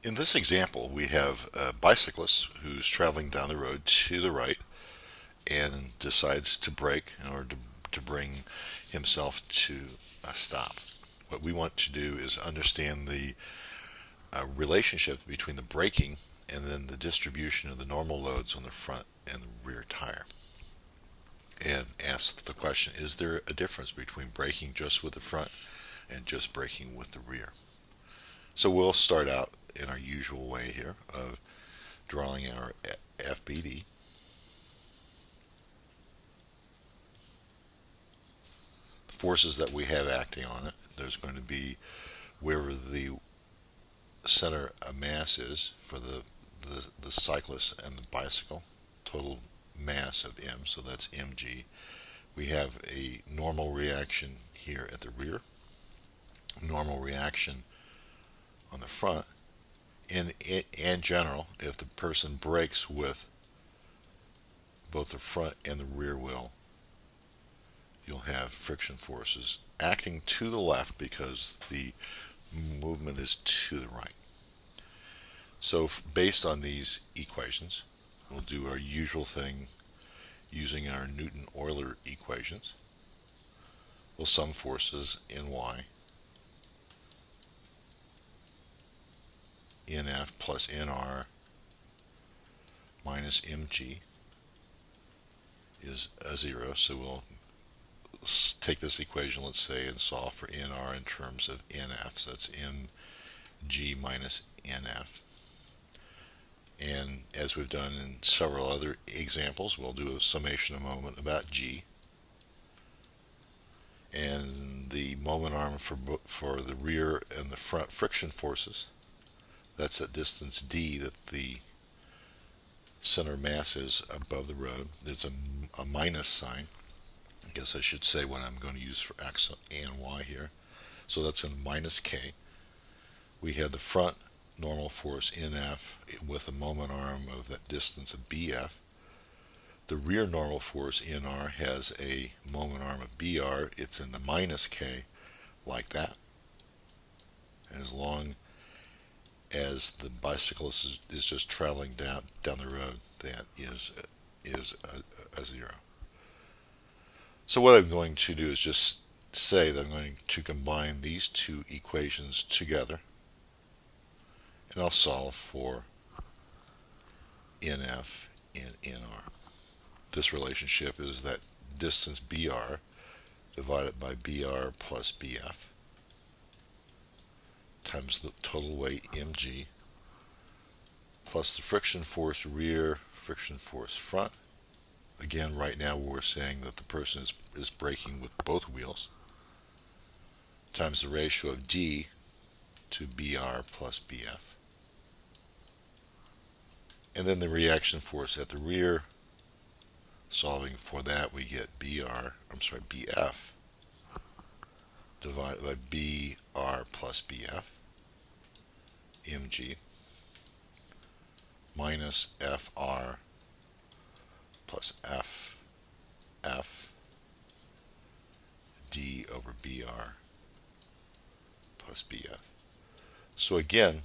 In this example, we have a bicyclist who's traveling down the road to the right and decides to brake in order to bring himself to a stop. What we want to do is understand the relationship between the braking and then the distribution of the normal loads on the front and the rear tire. And ask the question, is there a difference between braking just with the front and just braking with the rear? So we'll start out in our usual way here of drawing our FBD. The forces that we have acting on it, there's going to be wherever the center of mass is for the cyclist and the bicycle, total mass of M, so that's mg. We have a normal reaction here at the rear, normal reaction on the front. In general, if the person brakes with both the front and the rear wheel, you'll have friction forces acting to the left because the movement is to the right. So based on these equations, we'll do our usual thing using our Newton-Euler equations. We'll sum forces in y, nf plus nr minus mg is a 0, so we'll take this equation, let's say, and solve for nr in terms of nf, so that's mg minus nf. And as we've done in several other examples, we'll do a summation in a moment about g. And the moment arm for the rear and the front friction forces, that's at distance d that the center mass is above the road. There's a minus sign. I guess I should say what I'm going to use for x and y here. So that's in minus k. We have the front normal force nf with a moment arm of that distance of bf. The rear normal force nr has a moment arm of br. It's in the minus k, like that. And as long as the bicyclist is just traveling down the road, that is a 0. So what I'm going to do is just say that I'm going to combine these two equations together, and I'll solve for nf and nr. This relationship is that distance br divided by br plus bf times the total weight mg plus the friction force rear, friction force front. Again, right now we're saying that the person is braking with both wheels, times the ratio of d to br plus bf. And then the reaction force at the rear, solving for that, we get bf divided by br plus bf, mg, minus fr plus f d over br plus bf. So again,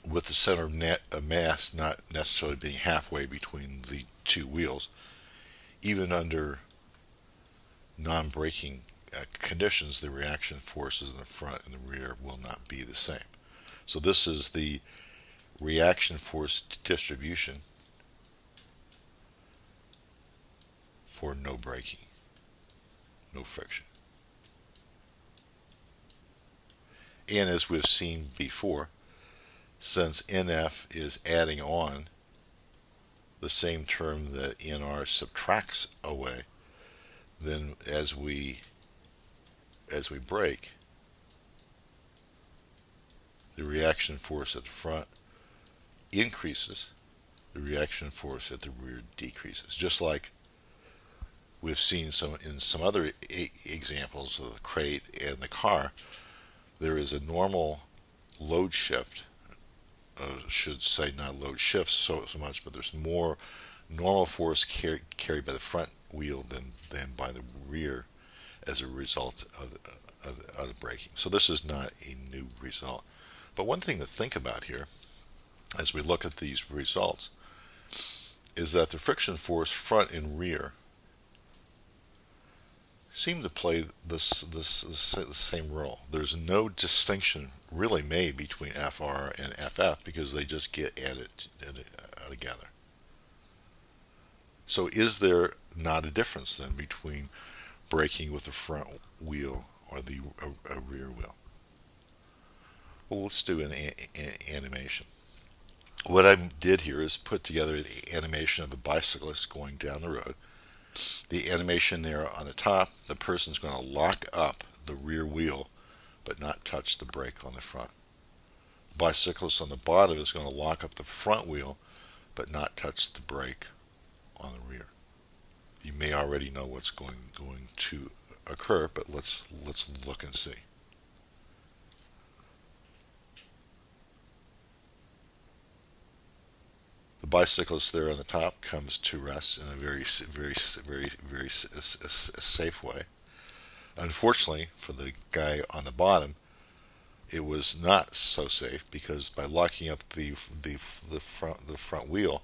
with the center of mass not necessarily being halfway between the two wheels, even under non-braking conditions, the reaction forces in the front and the rear will not be the same. So this is the reaction force distribution for no braking, no friction. And as we've seen before, since NF is adding on the same term that NR subtracts away, then as we brake, the reaction force at the front increases, the reaction force at the rear decreases. Just like we've seen in some other examples of the crate and the car, there is a normal load shift. Should say not load shifts so much, but there's more normal force carried by the front wheel than by the rear as a result of the braking. So this is not a new result. But one thing to think about here as we look at these results is that the friction force front and rear seem to play the same role. There's no distinction really made between FR and FF because they just get added together. So is there not a difference then between braking with the front wheel or the rear wheel? Well, let's do an animation. What I did here is put together an animation of a bicyclist going down the road. The animation there on the top, the person's going to lock up the rear wheel but not touch the brake on the front. The bicyclist on the bottom is going to lock up the front wheel but not touch the brake on the rear. You may already know what's going to occur, but let's look and see. The bicyclist there on the top comes to rest in a very safe way. Unfortunately, for the guy on the bottom, it was not so safe because by locking up the front wheel,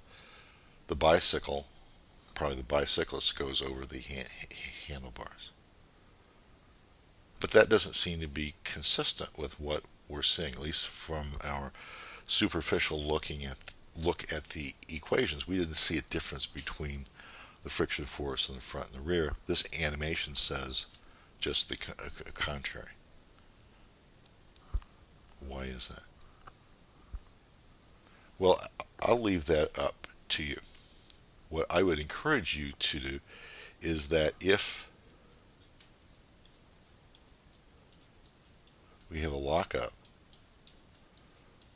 the bicyclist goes over the handlebars. But that doesn't seem to be consistent with what we're seeing, at least from our superficial look at the equations. We didn't see a difference between the friction force in the front and the rear. This animation says just the contrary. Why is that? Well, I'll leave that up to you. What I would encourage you to do is that if we have a lockup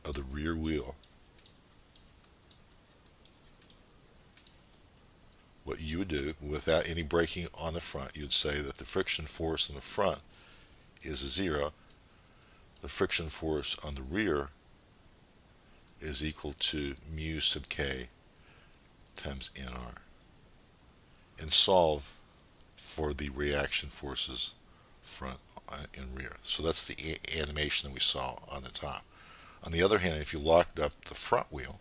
of the rear wheel, what you would do without any braking on the front, you'd say that the friction force in the front is a 0. The friction force on the rear is equal to mu sub k times nr. And solve for the reaction forces front and rear. So that's the animation that we saw on the top. On the other hand, if you locked up the front wheel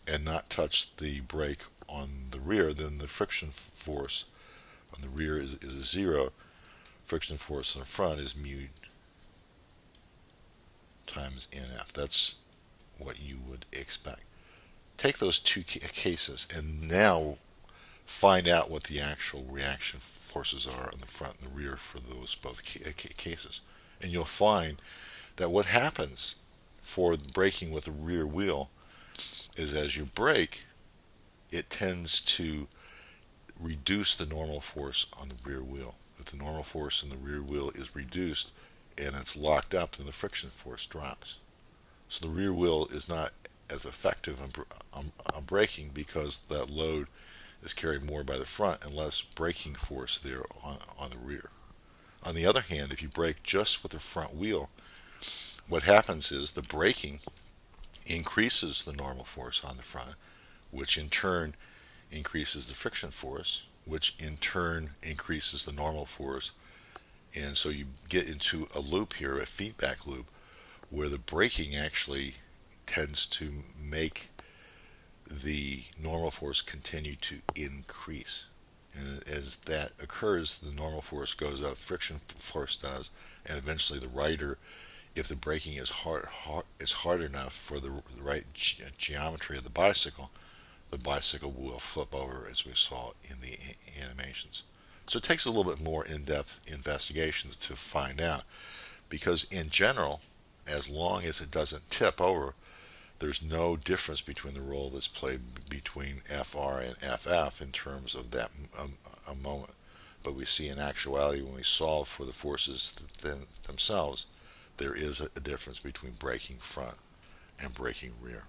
and not touched the brake on the rear, then the friction force on the rear is a 0. Friction force on the front is mu times nf. That's what you would expect. Take those two cases and now find out what the actual reaction forces are on the front and the rear for those both cases. And you'll find that what happens for braking with the rear wheel is as you brake, it tends to reduce the normal force on the rear wheel. If the normal force in the rear wheel is reduced and it's locked up, then the friction force drops. So the rear wheel is not as effective on braking because that load is carried more by the front and less braking force there on the rear. On the other hand, if you brake just with the front wheel, what happens is the braking increases the normal force on the front, which in turn increases the friction force, which in turn increases the normal force. And so you get into a loop here, a feedback loop, where the braking actually tends to make the normal force continue to increase. And as that occurs, the normal force goes up, friction force does, and eventually the rider, if the braking is hard enough for the right geometry of the bicycle will flip over, as we saw in the animations. So it takes a little bit more in-depth investigation to find out, because in general, as long as it doesn't tip over, there's no difference between the role that's played between FR and FF in terms of that a moment. But we see in actuality, when we solve for the forces themselves, there is a difference between braking front and braking rear.